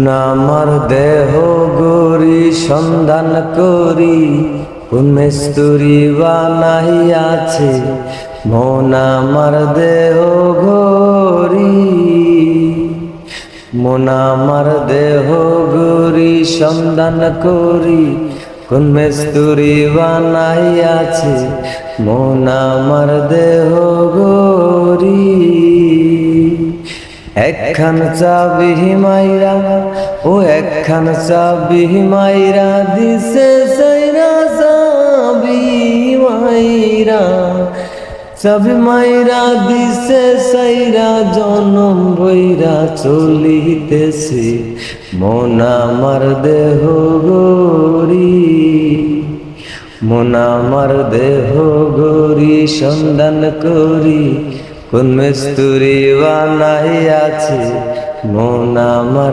আমার দেহ গরি সন্ধান করি, কোন মিস্তুরি বানাইয়াছে মন আমার দেহ গরি। মন আমার দেহ গরি সন্ধান করি, কোন মিস্তুরি বানাইয়াছে মন আমার দেহ গরি। একখান চাবি মাইরা ও একখান চাবি মাইরা দিছে সাইরা, চাবি মাইরা চাবি মাইরা দিছে সাইরা, জনম বইরা চলিতেছে মন আমার দেহ গরি। মন আমার দেহ গরি সন্ধান করি, কোন মিস্তুরি বানাইয়াছে মন আমার